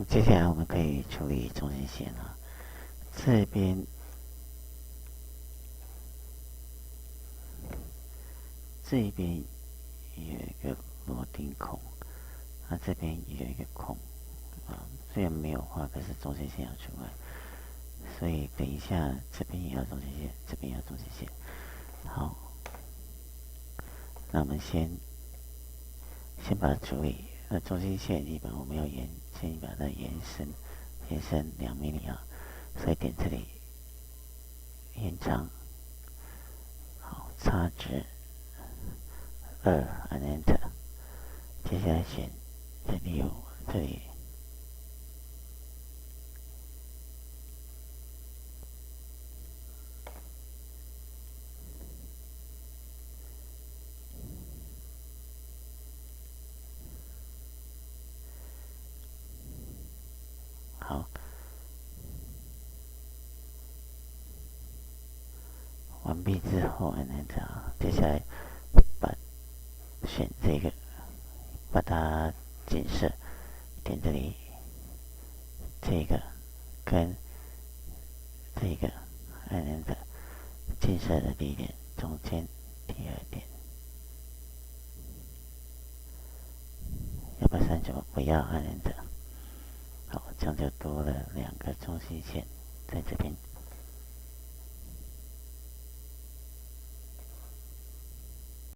接下来我们可以处理中心线了。这边有一个螺钉孔，这边也有一个孔虽然没有画，可是中心线要出来，所以等一下这边也要中心线，这边也要中心线。好，那我们先把它处理。中心线一般我们要先把它延伸2 mm 所以点这里延长，好，差值2，按 Enter。接下来选这里好，完毕之后按 Enter。接下来选这个，把它紧射，点这里，这个跟这个按 Enter。近射的第1点，中间第2点。要不要39？不要，按 Enter。好，这样就多了2个中心线在这边。